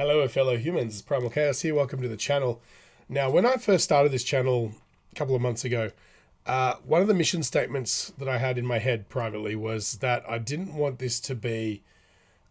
Hello, fellow humans. It's Primal Chaos here. Welcome to the channel. Now, when I first started this channel a couple of months ago, one of the mission statements that I had in my head privately was that I didn't want this to be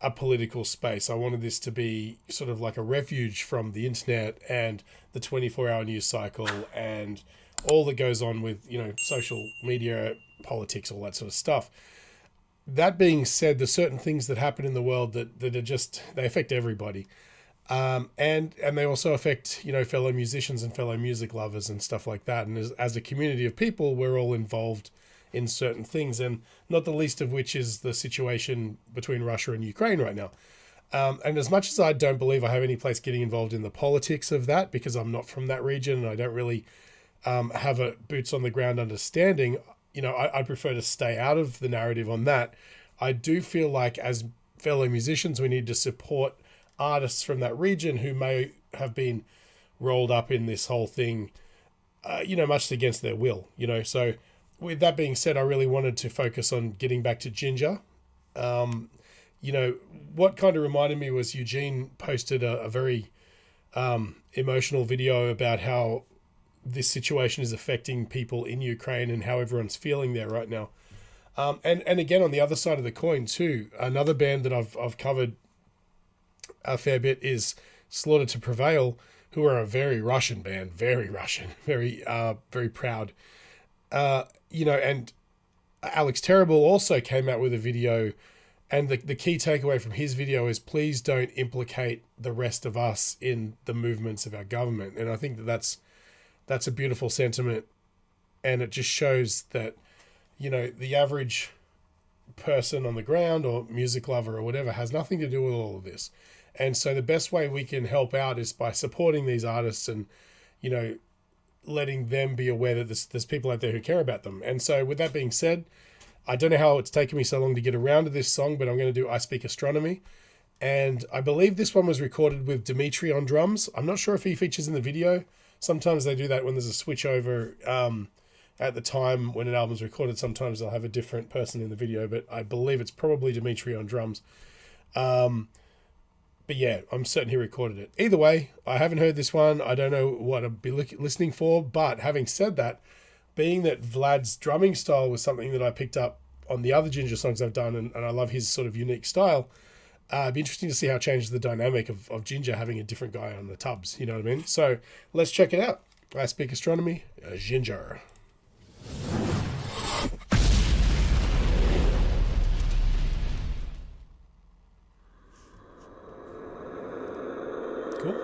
a political space. I wanted this to be sort of like a refuge from the internet and the 24-hour news cycle and all that goes on with, social media, politics, all that sort of stuff. That being said, there's certain things that happen in the world that are just, they affect everybody. And they also affect, fellow musicians and fellow music lovers and stuff like that. And as a community of people, we're all involved in certain things, and not the least of which is the situation between Russia and Ukraine right now. And as much as I don't believe I have any place getting involved in the politics of that, because I'm not from that region and I don't really have a boots on the ground understanding, I prefer to stay out of the narrative on that. I do feel like as fellow musicians, we need to support artists from that region who may have been rolled up in this whole thing, much against their will, So with that being said, I really wanted to focus on getting back to Jinjer. What kind of reminded me was Eugene posted a very emotional video about how this situation is affecting people in Ukraine and how everyone's feeling there right now. And again, on the other side of the coin too, another band that I've covered a fair bit is Slaughter to Prevail, who are a very Russian band, very Russian, very proud. And Alex Terrible also came out with a video, and the key takeaway from his video is please don't implicate the rest of us in the movements of our government. And I think that's a beautiful sentiment, and it just shows that, the average person on the ground or music lover or whatever has nothing to do with all of this. And so the best way we can help out is by supporting these artists and, letting them be aware that there's people out there who care about them. And so with that being said, I don't know how it's taken me so long to get around to this song, but I'm going to do I Speak Astronomy. And I believe this one was recorded with Dimitri on drums. I'm not sure if he features in the video. Sometimes they do that when there's a switch over at the time when an album's recorded. Sometimes they'll have a different person in the video, but I believe it's probably Dimitri on drums. But yeah, I'm certain he recorded it. Either way, I haven't heard this one. I don't know what I'd be listening for. But having said that, being that Vlad's drumming style was something that I picked up on the other Jinjer songs I've done, and I love his sort of unique style, it'd be interesting to see how it changes the dynamic of Jinjer having a different guy on the tubs. You know what I mean? So let's check it out. I Speak Astronomy, Jinjer. Cool.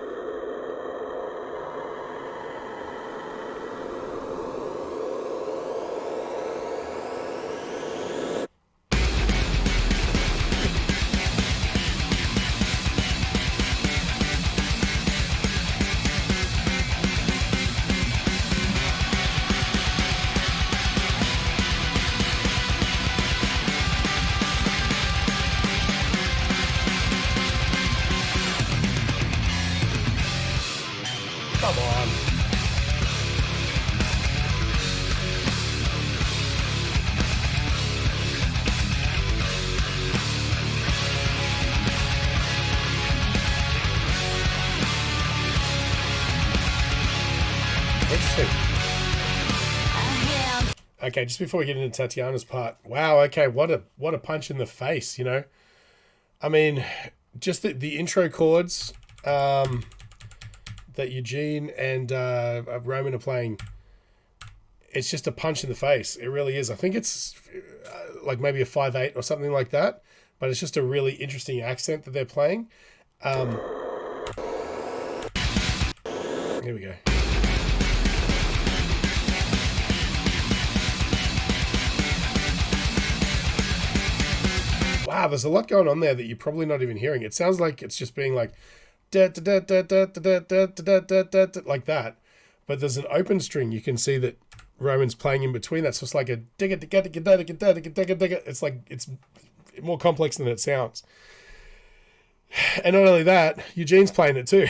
Come on. Interesting. Okay, just before we get into Tatiana's part, wow, okay, what a punch in the face, I mean, just the intro chords, that Eugene and Roman are playing, it's just a punch in the face. It really is. I think it's like maybe a 5/8 or something like that, but it's just a really interesting accent that they're playing. Here we go. Wow, there's a lot going on there that you're probably not even hearing. It sounds like it's just being like like that, but there's an open string. You can see that Roman's playing in between. That's just like a it's like it's more complex than it sounds. And not only that, Eugene's playing it too.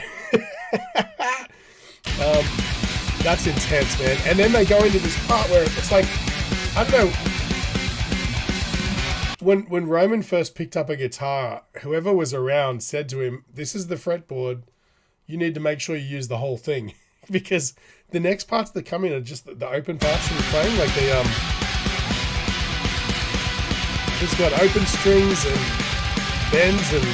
That's intense, man. And then they go into this part where it's like, I don't know, when Roman first picked up a guitar, whoever was around said to him, "This is the fretboard. You need to make sure you use the whole thing," because the next parts that come in are just the open parts that he's playing, like it's got open strings and bends and.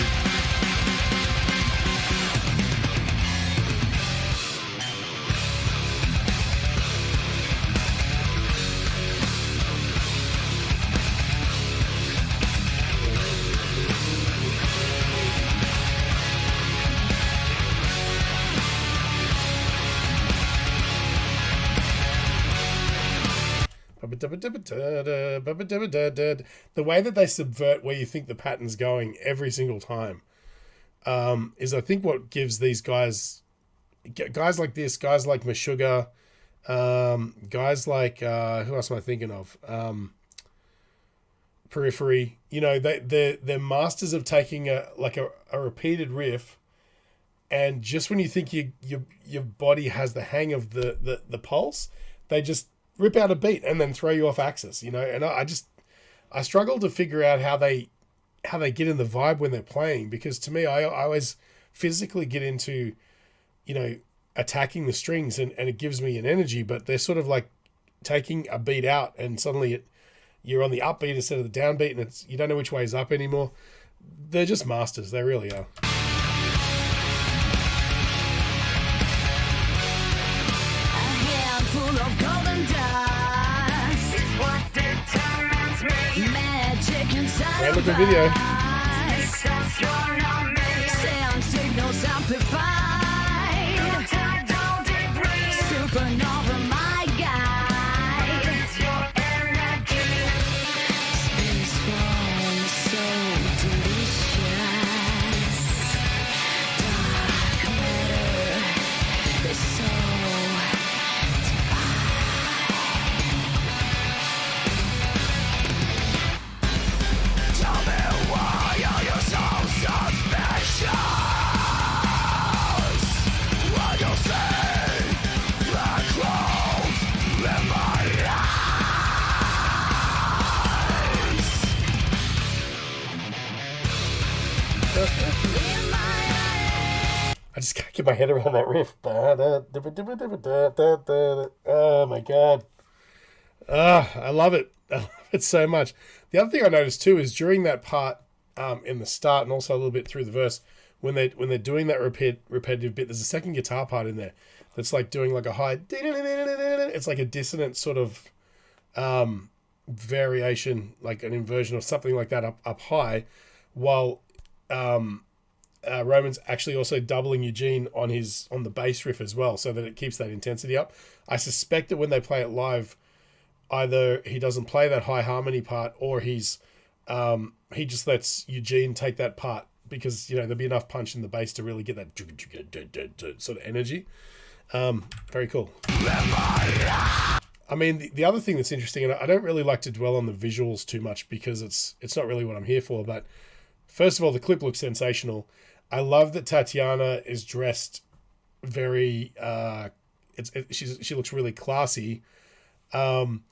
The way that they subvert where you think the pattern's going every single time is, I think, what gives these guys like this, guys like Meshuggah, guys like who else am I thinking of? Periphery. You know, they're masters of taking a repeated riff, and just when you think your body has the hang of the pulse, they just rip out a beat and then throw you off axis, you know. And I struggle to figure out how they get in the vibe when they're playing, because to me, I always physically get into, you know, attacking the strings and it gives me an energy, but they're sort of like taking a beat out and suddenly you're on the upbeat instead of the downbeat, and you don't know which way is up anymore. They're just masters. They really are. Great looking video. Sound signals amplified. Supernova, my guide. Space falling so delicious. Dark matter is so I just can't get my head around that riff. Oh my god. I love it. I love it so much. The other thing I noticed too is during that part in the start and also a little bit through the verse, when they're doing that repetitive bit, there's a second guitar part in there that's like doing like a high. It's like a dissonant sort of variation, like an inversion or something like that up high, while Roman's actually also doubling Eugene on the bass riff as well, so that it keeps that intensity up. I suspect that when they play it live, either he doesn't play that high harmony part, or he just lets Eugene take that part, because, you know, there'll be enough punch in the bass to really get that sort of energy. Very cool. I mean, the other thing that's interesting, and I don't really like to dwell on the visuals too much because it's not really what I'm here for, but first of all, the clip looks sensational. I love that Tatiana is dressed very she looks really classy, and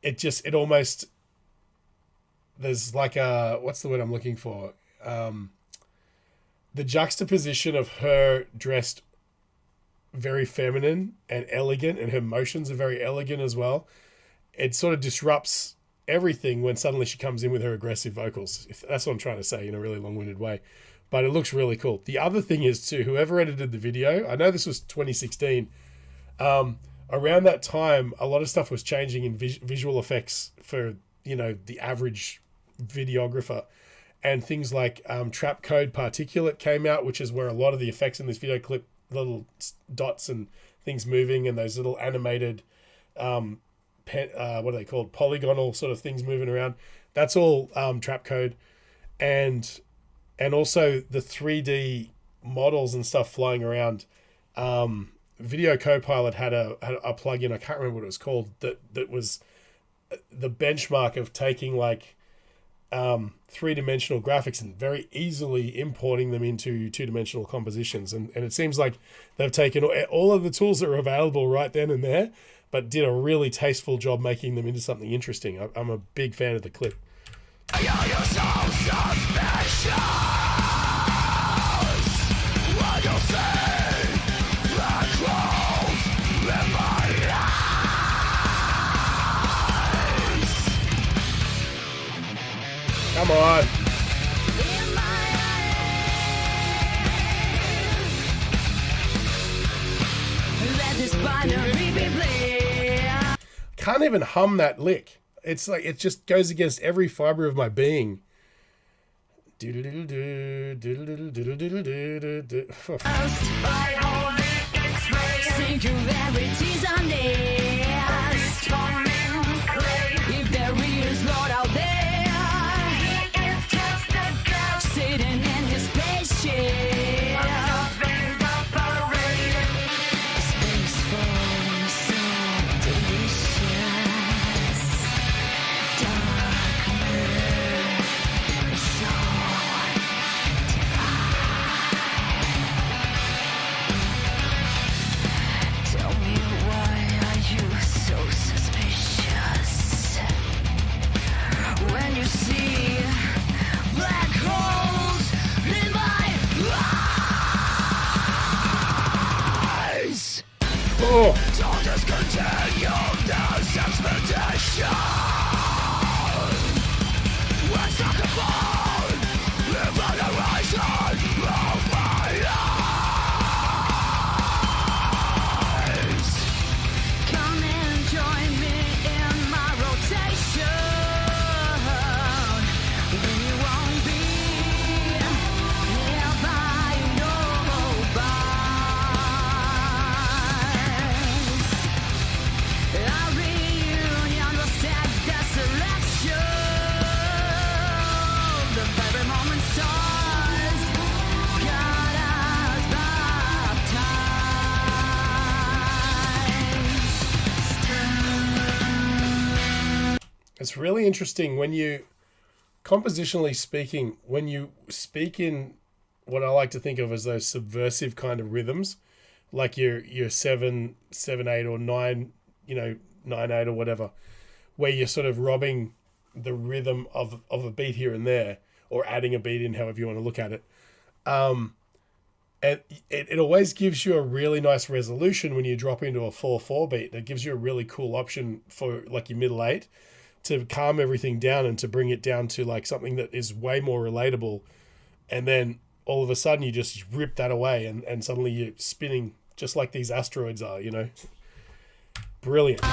it almost, there's like a, what's the word I'm looking for, the juxtaposition of her dressed very feminine and elegant, and her motions are very elegant as well. It sort of disrupts everything when suddenly she comes in with her aggressive vocals. If that's what I'm trying to say in a really long-winded way, but it looks really cool. The other thing is too, whoever edited the video, I know this was 2016, around that time a lot of stuff was changing in visual effects for, you know, the average videographer, and things like trap code particulate came out, which is where a lot of the effects in this video clip, little dots and things moving and those little animated what are they called, polygonal sort of things moving around, that's all trap code. And also the 3D models and stuff flying around. Video Copilot had a plugin, I can't remember what it was called, that was the benchmark of taking like three-dimensional graphics and very easily importing them into two-dimensional compositions. And it seems like they've taken all of the tools that are available right then and there, but did a really tasteful job making them into something interesting. I'm a big fan of the clip. Come on. Can't even hum that lick. It's like it just goes against every fiber of my being. It's really interesting when you, compositionally speaking, when you speak in what I like to think of as those subversive kind of rhythms, like your 7/8 or 9, 9/8 or whatever, where you're sort of robbing the rhythm of a beat here and there, or adding a beat in, however you want to look at it. And it always gives you a really nice resolution when you drop into a 4/4 beat. It gives you a really cool option for like your middle 8 to calm everything down and to bring it down to like something that is way more relatable. And then all of a sudden you just rip that away and suddenly you're spinning just like these asteroids are, Brilliant.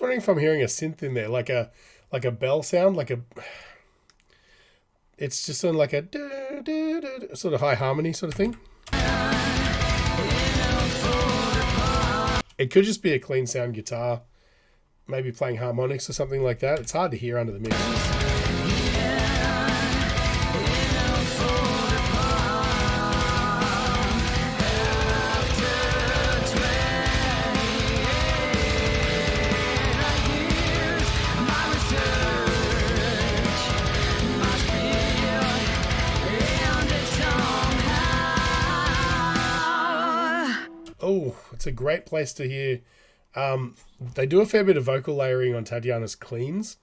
Wondering if I'm hearing a synth in there, like a bell sound, it's just sort of like a sort of high harmony sort of thing. It could just be a clean sound guitar, maybe playing harmonics or something like that. It's hard to hear under the mix. Oh, it's a great place to hear They do a fair bit of vocal layering on Tatiana's cleans,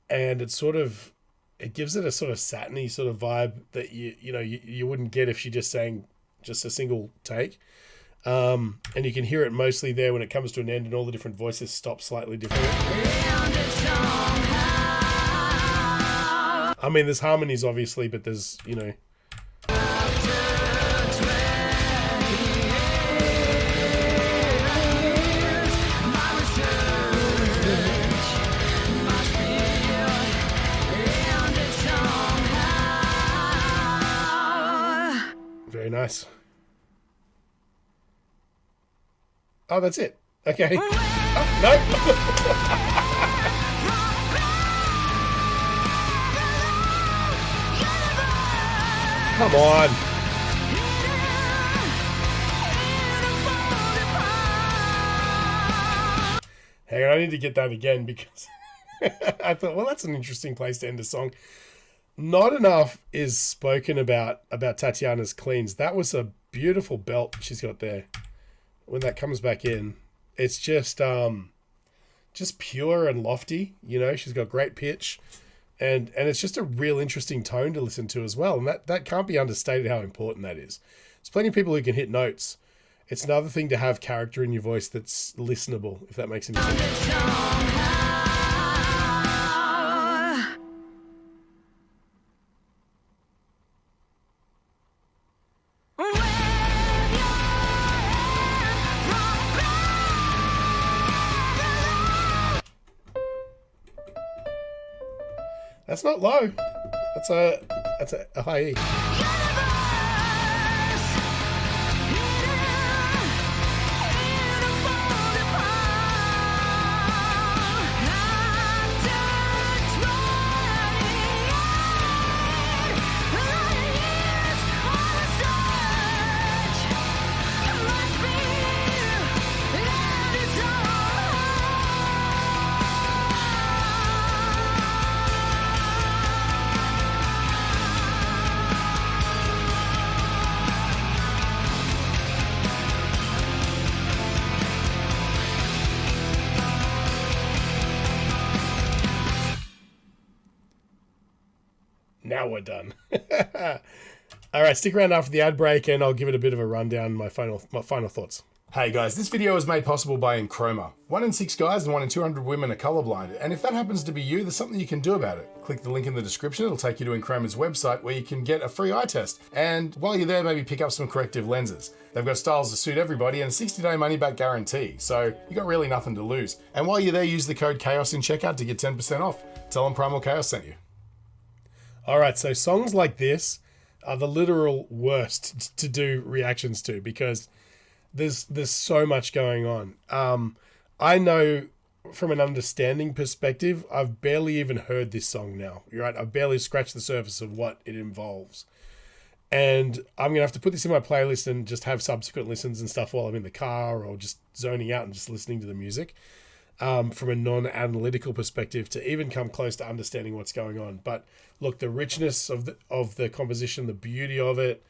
and it gives it a sort of satiny sort of vibe that you wouldn't get if she just sang just a single take. And you can hear it mostly there when it comes to an end and all the different voices stop slightly differently. I mean, there's harmonies obviously, but there's, very nice. Oh, that's it. Okay. Oh, no. Come on. Hang on, I need to get that again because I thought, well, that's an interesting place to end a song. Not enough is spoken about Tatiana's cleans. That was a beautiful belt she's got there. When that comes back in, it's just pure and lofty. She's got great pitch, and it's just a real interesting tone to listen to as well. And that can't be understated how important that is. There's plenty of people who can hit notes. It's another thing to have character in your voice that's listenable, if that makes any sense. That's not low. That's a high E. Now we're done. All right, stick around after the ad break and I'll give it a bit of a rundown, my final thoughts. Hey guys, this video is made possible by Enchroma. 1 in 6 guys and 1 in 200 women are colorblind, and if that happens to be you, there's something you can do about it. Click the link in the description, it'll take you to Enchroma's website where you can get a free eye test. And while you're there, maybe pick up some corrective lenses. They've got styles to suit everybody and a 60-day money-back guarantee, so you got really nothing to lose. And while you're there, use the code CHAOS in checkout to get 10% off. Tell them Primal Chaos sent you. All right, so songs like this are the literal worst to do reactions to because there's so much going on. I know from an understanding perspective, I've barely even heard this song now. You're right, I've barely scratched the surface of what it involves. And I'm going to have to put this in my playlist and just have subsequent listens and stuff while I'm in the car or just zoning out and just listening to the music. From a non-analytical perspective to even come close to understanding what's going on. But look, the richness of the composition, the beauty of it,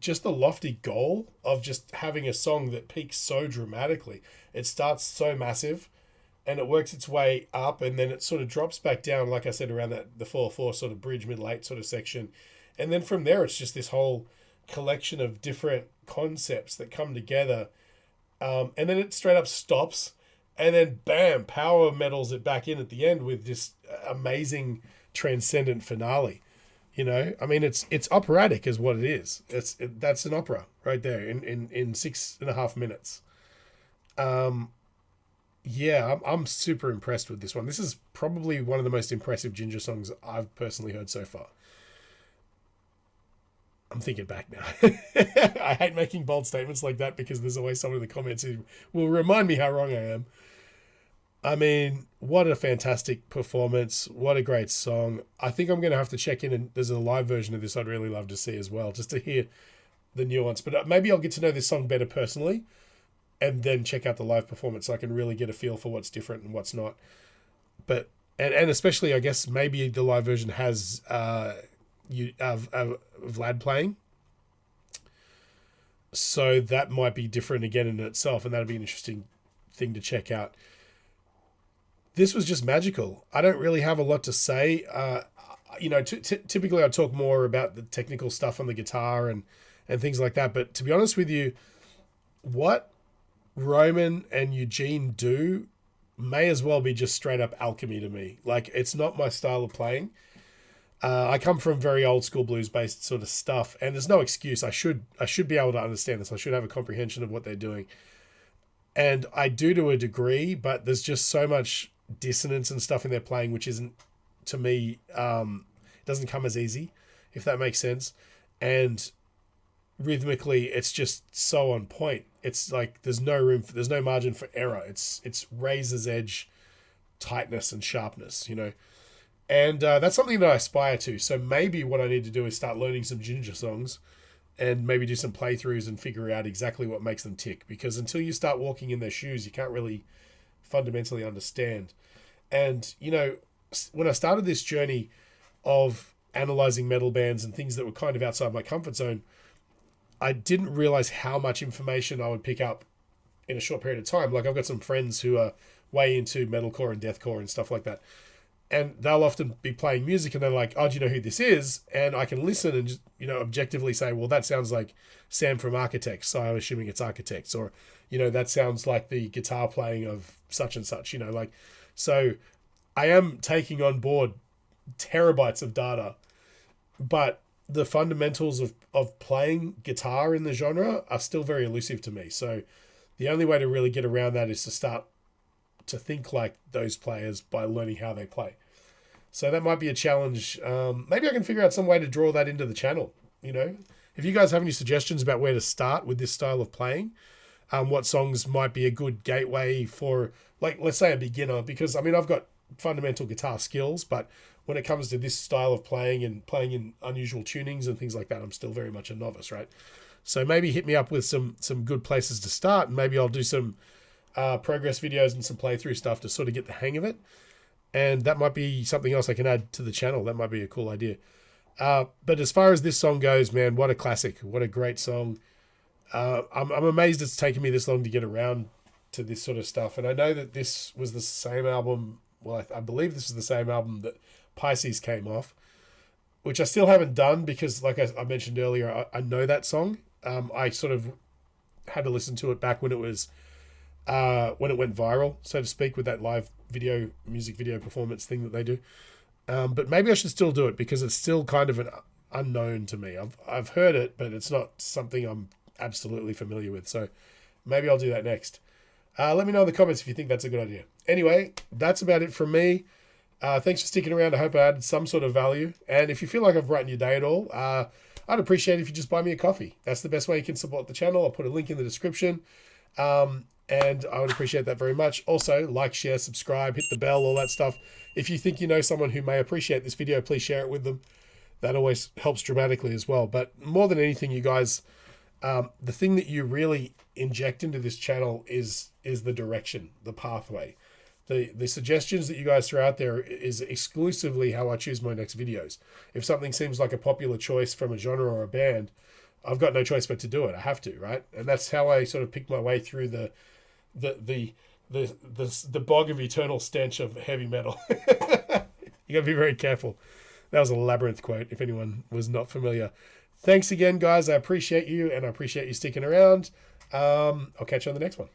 just the lofty goal of just having a song that peaks so dramatically. It starts so massive and it works its way up and then it sort of drops back down, like I said, around the 4/4 sort of bridge, mid-late sort of section. And then from there, it's just this whole collection of different concepts that come together. And then it straight up stops. And then, bam, power metals it back in at the end with this amazing transcendent finale. I mean, it's operatic is what it is. That's an opera right there in 6.5 minutes. Yeah, I'm super impressed with this one. This is probably one of the most impressive Jinjer songs I've personally heard so far. I'm thinking back now. I hate making bold statements like that because there's always someone in the comments who will remind me how wrong I am. I mean, what a fantastic performance. What a great song. I think I'm going to have to check in and there's a live version of this I'd really love to see as well, just to hear the nuance. But maybe I'll get to know this song better personally and then check out the live performance so I can really get a feel for what's different and what's not. But, and especially, I guess, maybe the live version has Vlad playing. So that might be different again in itself, and that'd be an interesting thing to check out. This was just magical. I don't really have a lot to say. Typically I talk more about the technical stuff on the guitar and things like that. But to be honest with you, what Roman and Eugene do may as well be just straight up alchemy to me. Like, it's not my style of playing. I come from very old school blues based sort of stuff, and there's no excuse. I should be able to understand this. I should have a comprehension of what they're doing. And I do to a degree, but there's just so much dissonance and stuff in their playing, which isn't, to me, doesn't come as easy, if that makes sense. And rhythmically, it's just so on point. It's like there's no margin for error. It's razor's edge tightness and sharpness, And that's something that I aspire to. So maybe what I need to do is start learning some Jinjer songs and maybe do some playthroughs and figure out exactly what makes them tick. Because until you start walking in their shoes, you can't really fundamentally understand. And, when I started this journey of analyzing metal bands and things that were kind of outside my comfort zone, I didn't realize how much information I would pick up in a short period of time. Like, I've got some friends who are way into metalcore and deathcore and stuff like that. And they'll often be playing music and they're like, oh, do you know who this is? And I can listen and just, objectively say, well, that sounds like Sam from Architects, so I'm assuming it's Architects. Or, that sounds like the guitar playing of such and such, So I am taking on board terabytes of data, but the fundamentals of playing guitar in the genre are still very elusive to me. So the only way to really get around that is to start to think like those players by learning how they play. So that might be a challenge. Maybe I can figure out some way to draw that into the channel. If you guys have any suggestions about where to start with this style of playing, what songs might be a good gateway for, like, let's say a beginner, because I've got fundamental guitar skills, but when it comes to this style of playing and playing in unusual tunings and things like that, I'm still very much a novice, right? So maybe hit me up with some good places to start, and maybe I'll do some progress videos and some playthrough stuff to sort of get the hang of it. And that might be something else I can add to the channel. That might be a cool idea. But as far as this song goes, man, what a classic. What a great song. I'm amazed it's taken me this long to get around to this sort of stuff. And I know that this was the same album. Well, I believe this is the same album that Pisces came off, which I still haven't done because, like I mentioned earlier, I know that song. I sort of had to listen to it back when it was when it went viral, so to speak, with that live music video performance thing that they do. But maybe I should still do it because it's still kind of an unknown to me. I've heard it, but it's not something I'm absolutely familiar with. So maybe I'll do that next. Let me know in the comments if you think that's a good idea. Anyway, that's about it from me. Thanks for sticking around. I hope I added some sort of value. And if you feel like I've brightened your day at all, I'd appreciate it if you just buy me a coffee. That's the best way you can support the channel. I'll put a link in the description. And I would appreciate that very much. Also, like, share, subscribe, hit the bell, all that stuff. If you think you know someone who may appreciate this video, please share it with them. That always helps dramatically as well. But more than anything, you guys, the thing that you really inject into this channel is the direction, the pathway. The suggestions that you guys throw out there is exclusively how I choose my next videos. If something seems like a popular choice from a genre or a band, I've got no choice but to do it. I have to, right? And that's how I sort of pick my way through the bog of eternal stench of heavy metal. You got to be very careful. That was a Labyrinth quote, if anyone was not familiar. Thanks again, guys. I appreciate you, and I appreciate you sticking around. I'll catch you on the next one.